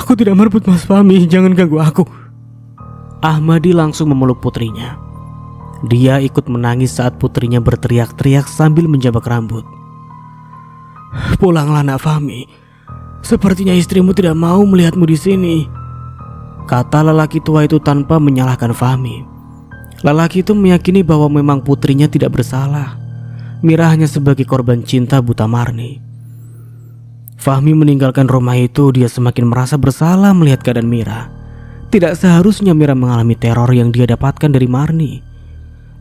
Aku tidak merebut Mas Fahmi, jangan ganggu aku." Ahmadi langsung memeluk putrinya. Dia ikut menangis saat putrinya berteriak-teriak sambil menjabak rambut. "Pulanglah, nak Fahmi. Sepertinya istrimu tidak mau melihatmu di sini," kata lelaki tua itu tanpa menyalahkan Fahmi. Lelaki itu meyakini bahwa memang putrinya tidak bersalah. Mira hanya sebagai korban cinta buta Marni. Fahmi meninggalkan rumah itu, dia semakin merasa bersalah melihat keadaan Mira. Tidak seharusnya Mira mengalami teror yang dia dapatkan dari Marni.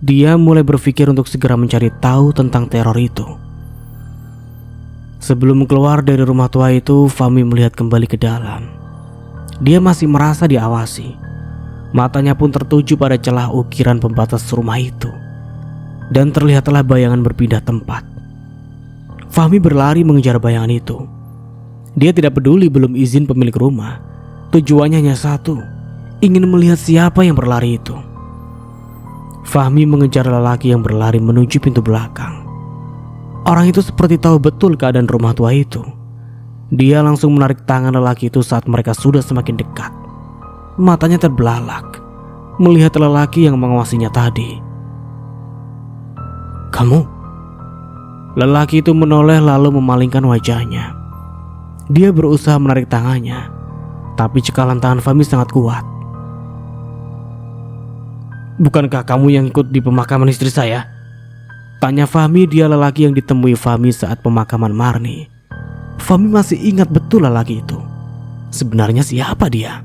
Dia mulai berpikir untuk segera mencari tahu tentang teror itu. Sebelum keluar dari rumah tua itu, Fahmi melihat kembali ke dalam. Dia masih merasa diawasi. Matanya pun tertuju pada celah ukiran pembatas rumah itu. Dan terlihatlah bayangan berpindah tempat. Fahmi berlari mengejar bayangan itu. Dia tidak peduli belum izin pemilik rumah. Tujuannya hanya satu, ingin melihat siapa yang berlari itu. Fahmi mengejar lelaki yang berlari menuju pintu belakang. Orang itu seperti tahu betul keadaan rumah tua itu. Dia langsung menarik tangan lelaki itu saat mereka sudah semakin dekat. Matanya terbelalak melihat lelaki yang mengawasinya tadi. "Kamu?" Lelaki itu menoleh lalu memalingkan wajahnya. Dia berusaha menarik tangannya, tapi cekalan tangan Fahmi sangat kuat. "Bukankah kamu yang ikut di pemakaman istri saya?" tanya Fahmi. Dia lelaki yang ditemui Fahmi saat pemakaman Marni. Fahmi masih ingat betul lelaki itu. Sebenarnya siapa dia?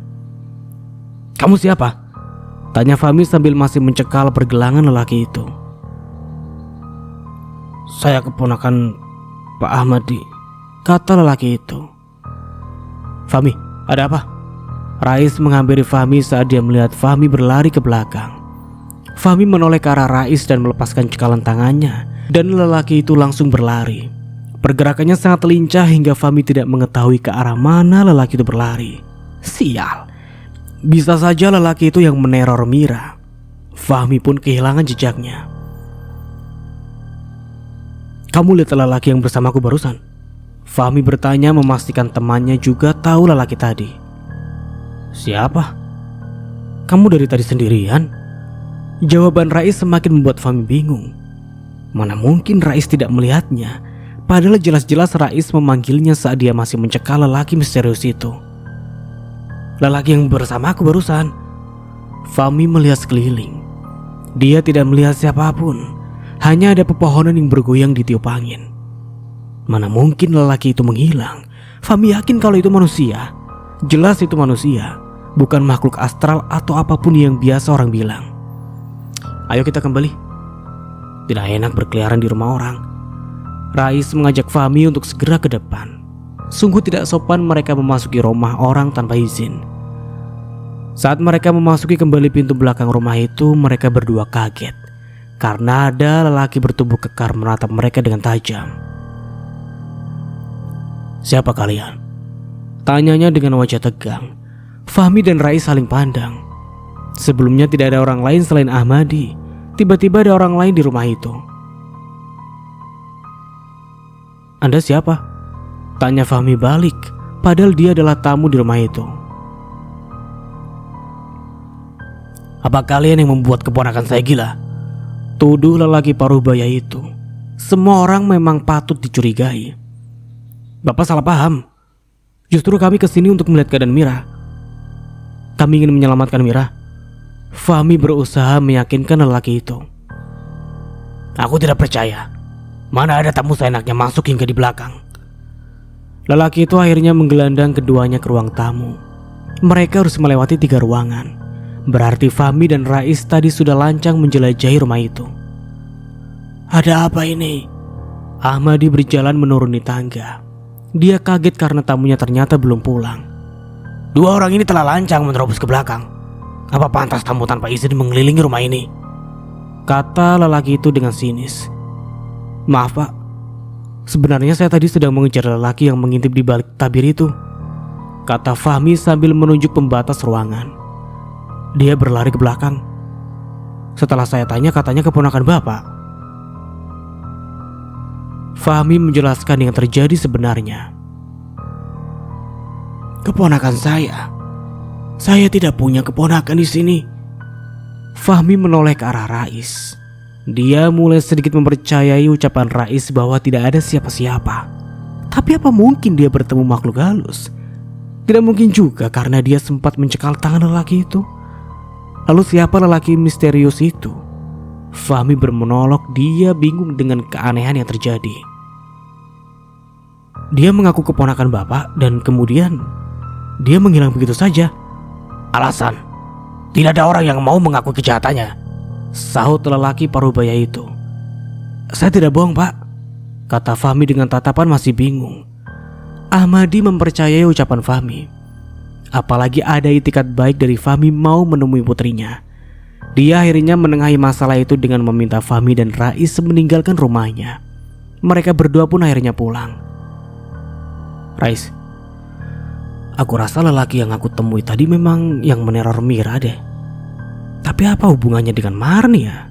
"Kamu siapa?" tanya Fahmi sambil masih mencekal pergelangan lelaki itu. "Saya keponakan Pak Ahmadi," kata lelaki itu. "Fahmi, ada apa?" Rais menghampiri Fahmi saat dia melihat Fahmi berlari ke belakang. Fahmi menoleh ke arah Rais dan melepaskan cekalan tangannya, dan lelaki itu langsung berlari. Pergerakannya sangat lincah hingga Fahmi tidak mengetahui ke arah mana lelaki itu berlari. Sial, bisa saja lelaki itu yang meneror Mira. Fahmi pun kehilangan jejaknya. "Kamu lihat lelaki yang bersamaku barusan?" Fahmi bertanya memastikan temannya juga tahu lelaki tadi. "Siapa? Kamu dari tadi sendirian?" Jawaban Rais semakin membuat Fahmi bingung. Mana mungkin Rais tidak melihatnya, padahal jelas-jelas Rais memanggilnya saat dia masih mencekal lelaki misterius itu. "Lelaki yang bersamaku barusan." Fahmi melihat sekeliling. Dia tidak melihat siapapun, hanya ada pepohonan yang bergoyang ditiup angin. Mana mungkin lelaki itu menghilang. Fahmi yakin kalau itu manusia. Jelas itu manusia, bukan makhluk astral atau apapun yang biasa orang bilang. "Ayo kita kembali. Tidak enak berkeliaran di rumah orang." Rais mengajak Fahmi untuk segera ke depan. Sungguh tidak sopan mereka memasuki rumah orang tanpa izin. Saat mereka memasuki kembali pintu belakang rumah itu, mereka berdua kaget karena ada lelaki bertubuh kekar menatap mereka dengan tajam. Siapa kalian? Tanyanya dengan wajah tegang. Fahmi dan Rais saling pandang. Sebelumnya tidak ada orang lain selain Ahmadi. Tiba-tiba ada orang lain di rumah itu. Anda siapa? Tanya Fahmi balik, padahal dia adalah tamu di rumah itu. Apa kalian yang membuat keponakan saya gila? Tuduh lelaki paruh baya itu. Semua orang memang patut dicurigai. Bapak salah paham. Justru kami kesini untuk melihat keadaan Mira. Kami ingin menyelamatkan Mira. Fahmi berusaha meyakinkan lelaki itu. Aku tidak percaya. Mana ada tamu seenaknya masuk hingga di belakang. Lelaki itu akhirnya menggelandang keduanya ke ruang tamu. Mereka harus melewati 3 ruangan. Berarti Fahmi dan Rais tadi sudah lancang menjelajahi rumah itu. Ada apa ini? Ahmadi berjalan menuruni tangga. Dia kaget karena tamunya ternyata belum pulang. 2 orang ini telah lancang menerobos ke belakang. Apa pantas tamu tanpa izin mengelilingi rumah ini? Kata lelaki itu dengan sinis. Maaf pak, sebenarnya saya tadi sedang mengejar lelaki yang mengintip di balik tabir itu. Kata Fahmi sambil menunjuk pembatas ruangan. Dia berlari ke belakang. Setelah saya tanya katanya keponakan bapak. Fahmi menjelaskan yang terjadi sebenarnya. Keponakan saya? Saya tidak punya keponakan di sini. Fahmi menoleh ke arah Rais. Dia mulai sedikit mempercayai ucapan Rais bahwa tidak ada siapa-siapa. Tapi apa mungkin dia bertemu makhluk halus? Tidak mungkin juga karena dia sempat mencekal tangan lelaki itu. Lalu siapa lelaki misterius itu? Fahmi bermonolog, dia bingung dengan keanehan yang terjadi. Dia mengaku keponakan bapak dan kemudian dia menghilang begitu saja. Alasan, tidak ada orang yang mau mengakui kejahatannya, sahut lelaki parubaya itu. Saya tidak bohong pak, kata Fahmi dengan tatapan masih bingung. Ahmadi mempercayai ucapan Fahmi. Apalagi ada itikat baik dari Fahmi mau menemui putrinya. Dia akhirnya menengahi masalah itu dengan meminta Fahmi dan Rais meninggalkan rumahnya. Mereka berdua pun akhirnya pulang. Rais, aku rasa lelaki yang aku temui tadi memang yang meneror Mira deh. Tapi apa hubungannya dengan Marni ya?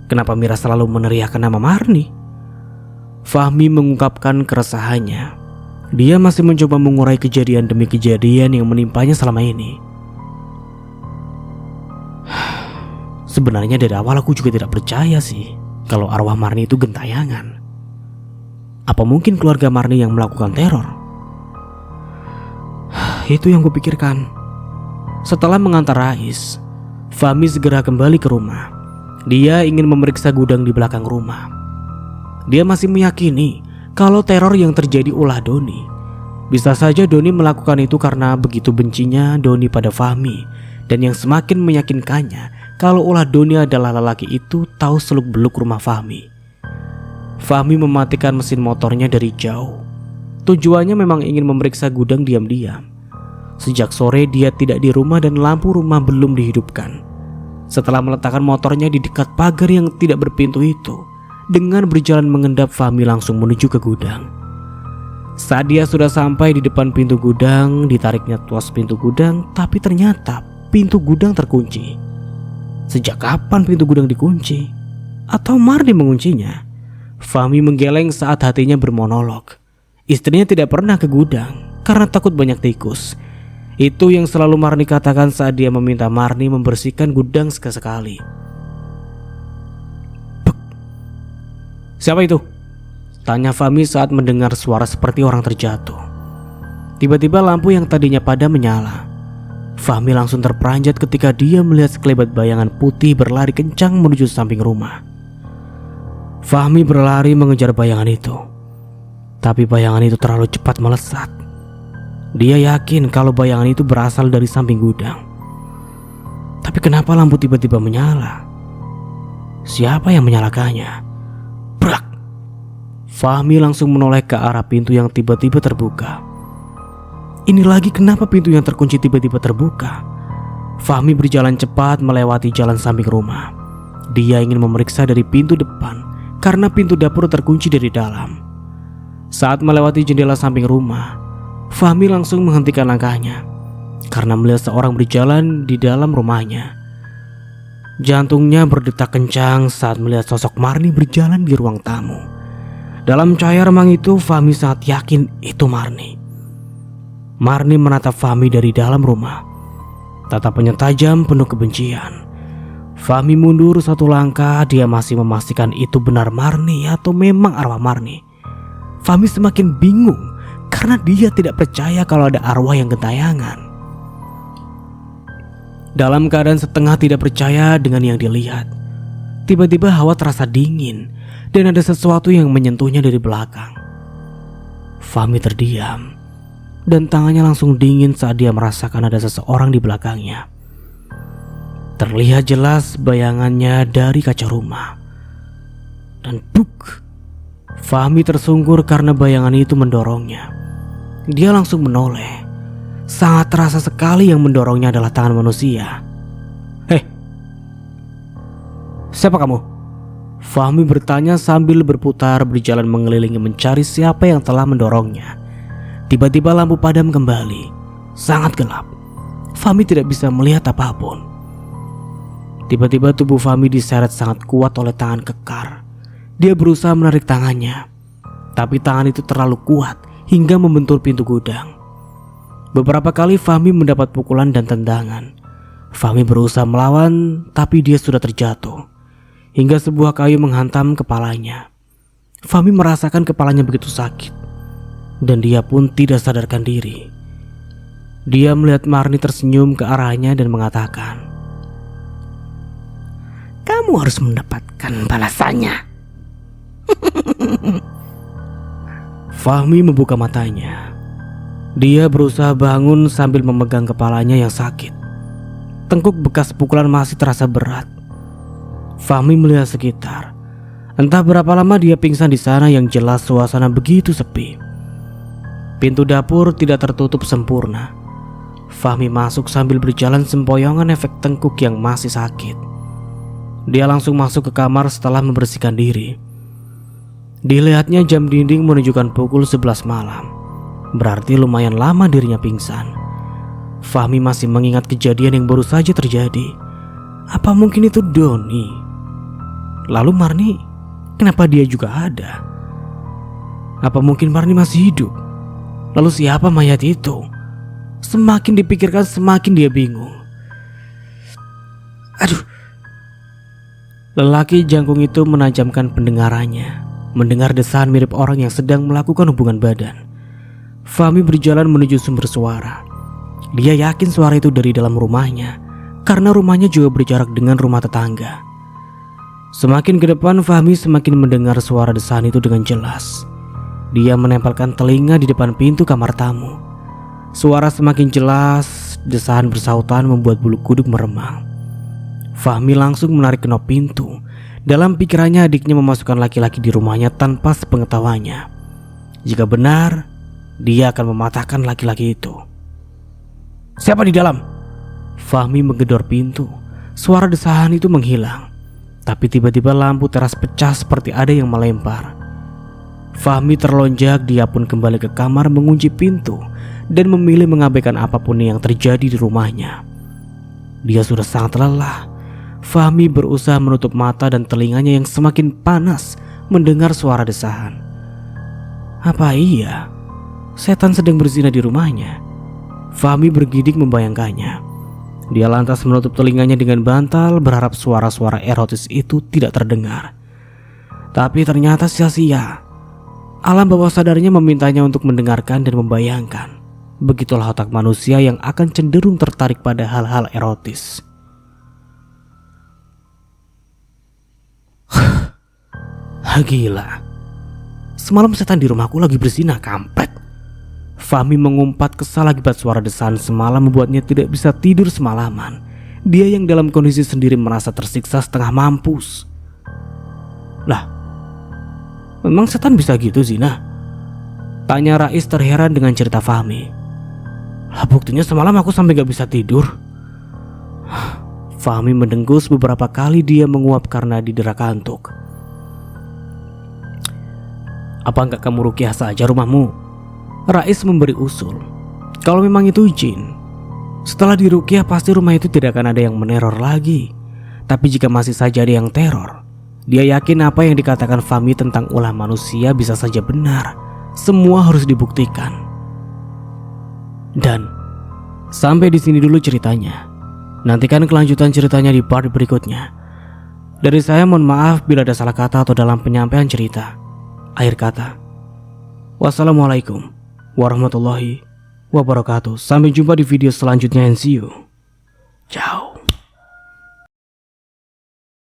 Kenapa Mira selalu meneriakkan nama Marni? Fahmi mengungkapkan keresahannya. Dia masih mencoba mengurai kejadian demi kejadian yang menimpanya selama ini. Sebenarnya dari awal aku juga tidak percaya sih kalau arwah Marni itu gentayangan. Apa mungkin keluarga Marni yang melakukan teror? Itu yang kupikirkan. Setelah mengantar Rais, Fahmi segera kembali ke rumah. Dia ingin memeriksa gudang di belakang rumah. Dia masih meyakini kalau teror yang terjadi ulah Doni. Bisa saja Doni melakukan itu karena begitu bencinya Doni pada Fahmi. Dan yang semakin meyakinkannya kalau ulah Doni adalah lelaki itu tahu seluk-beluk rumah Fahmi. Fahmi mematikan mesin motornya dari jauh. Tujuannya memang ingin memeriksa gudang diam-diam. Sejak sore dia tidak di rumah dan lampu rumah belum dihidupkan. Setelah meletakkan motornya di dekat pagar yang tidak berpintu itu, dengan berjalan mengendap Fahmi langsung menuju ke gudang. Saat dia sudah sampai di depan pintu gudang, ditariknya tuas pintu gudang, tapi ternyata pintu gudang terkunci. Sejak kapan pintu gudang dikunci? Atau Marni menguncinya? Fahmi menggeleng saat hatinya bermonolog. Istrinya tidak pernah ke gudang karena takut banyak tikus. Itu yang selalu Marni katakan saat dia meminta Marni membersihkan gudang sekali-sekali. Siapa itu? Tanya Fahmi saat mendengar suara seperti orang terjatuh. Tiba-tiba lampu yang tadinya padam menyala. Fahmi langsung terperanjat ketika dia melihat sekelebat bayangan putih berlari kencang menuju samping rumah. Fahmi berlari mengejar bayangan itu. Tapi bayangan itu terlalu cepat melesat. Dia yakin kalau bayangan itu berasal dari samping gudang. Tapi kenapa lampu tiba-tiba menyala? Siapa yang menyalakannya? Brak! Fahmi langsung menoleh ke arah pintu yang tiba-tiba terbuka. Ini lagi kenapa pintu yang terkunci tiba-tiba terbuka? Fahmi berjalan cepat melewati jalan samping rumah. Dia ingin memeriksa dari pintu depan karena pintu dapur terkunci dari dalam. Saat melewati jendela samping rumah, Fahmi langsung menghentikan langkahnya karena melihat seorang berjalan di dalam rumahnya. Jantungnya berdetak kencang saat melihat sosok Marni berjalan di ruang tamu. Dalam cahaya remang itu, Fahmi sangat yakin itu Marni. Marni menatap Fahmi dari dalam rumah. Tatapannya tajam penuh kebencian. Fahmi mundur satu langkah, dia masih memastikan itu benar Marni atau memang arwah Marni. Fahmi semakin bingung karena dia tidak percaya kalau ada arwah yang gentayangan. Dalam keadaan setengah tidak percaya dengan yang dilihat, tiba-tiba hawa terasa dingin dan ada sesuatu yang menyentuhnya dari belakang. Fahmi terdiam dan tangannya langsung dingin saat dia merasakan ada seseorang di belakangnya. Terlihat jelas bayangannya dari kaca rumah. Dan duk, Fahmi tersungkur karena bayangan itu mendorongnya. Dia langsung menoleh. Sangat terasa sekali yang mendorongnya adalah tangan manusia. "Hei, siapa kamu?" Fahmi bertanya sambil berputar berjalan mengelilingi mencari siapa yang telah mendorongnya. Tiba-tiba lampu padam kembali. Sangat gelap. Fahmi tidak bisa melihat apapun. Tiba-tiba tubuh Fahmi diseret sangat kuat oleh tangan kekar. Dia berusaha menarik tangannya, tapi tangan itu terlalu kuat hingga membentur pintu gudang. Beberapa kali Fahmi mendapat pukulan dan tendangan. Fahmi berusaha melawan, tapi dia sudah terjatuh hingga sebuah kayu menghantam kepalanya. Fahmi merasakan kepalanya begitu sakit dan dia pun tidak sadarkan diri. Dia melihat Marni tersenyum ke arahnya dan mengatakan, "Kamu harus mendapatkan balasannya." Fahmi membuka matanya. Dia berusaha bangun sambil memegang kepalanya yang sakit. Tengkuk bekas pukulan masih terasa berat. Fahmi melihat sekitar. Entah berapa lama dia pingsan di sana yang jelas suasana begitu sepi. Pintu dapur tidak tertutup sempurna. Fahmi masuk sambil berjalan sempoyongan efek tengkuk yang masih sakit. Dia langsung masuk ke kamar setelah membersihkan diri. Dilihatnya jam dinding menunjukkan pukul 11 malam. Berarti lumayan lama dirinya pingsan. Fahmi masih mengingat kejadian yang baru saja terjadi. Apa mungkin itu Doni? Lalu Marni, kenapa dia juga ada? Apa mungkin Marni masih hidup? Lalu siapa mayat itu? Semakin dipikirkan semakin dia bingung. Aduh. Lelaki jangkung itu menajamkan pendengarannya. Mendengar desahan mirip orang yang sedang melakukan hubungan badan. Fahmi berjalan menuju sumber suara. Dia yakin suara itu dari dalam rumahnya, karena rumahnya juga berjarak dengan rumah tetangga. Semakin ke depan, Fahmi semakin mendengar suara desahan itu dengan jelas. Dia menempelkan telinga di depan pintu kamar tamu. Suara semakin jelas, desahan bersautan membuat bulu kuduk meremang. Fahmi langsung menarik knop pintu. Dalam pikirannya adiknya memasukkan laki-laki di rumahnya tanpa sepengetahuannya. Jika benar, dia akan mematahkan laki-laki itu. "Siapa di dalam?" Fahmi menggedor pintu. Suara desahan itu menghilang. Tapi tiba-tiba lampu teras pecah seperti ada yang melempar. Fahmi terlonjak, dia pun kembali ke kamar mengunci pintu dan memilih mengabaikan apapun yang terjadi di rumahnya. Dia sudah sangat lelah. Fahmi berusaha menutup mata dan telinganya yang semakin panas mendengar suara desahan. Apa iya setan sedang berzina di rumahnya? Fahmi bergidik membayangkannya. Dia lantas menutup telinganya dengan bantal, berharap suara-suara erotis itu tidak terdengar. Tapi ternyata sia-sia. Alam bawah sadarnya memintanya untuk mendengarkan dan membayangkan. Begitulah otak manusia yang akan cenderung tertarik pada hal-hal erotis. Gila. Semalam setan di rumahku lagi berzina, kampret. Fahmi mengumpat kesal akibat suara desahan semalam membuatnya tidak bisa tidur semalaman. Dia yang dalam kondisi sendiri merasa tersiksa setengah mampus. Lah, memang setan bisa gitu zina? Tanya Rais terheran dengan cerita Fahmi. Lah buktinya semalam aku sampai gak bisa tidur. Fahmi mendengus beberapa kali, dia menguap karena didera kantuk. Apa enggak kamu ruqyah saja rumahmu? Rais memberi usul. Kalau memang itu jin, setelah diruqyah pasti rumah itu tidak akan ada yang meneror lagi. Tapi jika masih saja ada yang teror, dia yakin apa yang dikatakan Fahmi tentang ulah manusia bisa saja benar. Semua harus dibuktikan. Dan sampai di sini dulu ceritanya. Nantikan kelanjutan ceritanya di part berikutnya. Dari saya mohon maaf bila ada salah kata atau dalam penyampaian cerita. Akhir kata, wassalamualaikum warahmatullahi wabarakatuh. Sampai jumpa di video selanjutnya and see you. Ciao.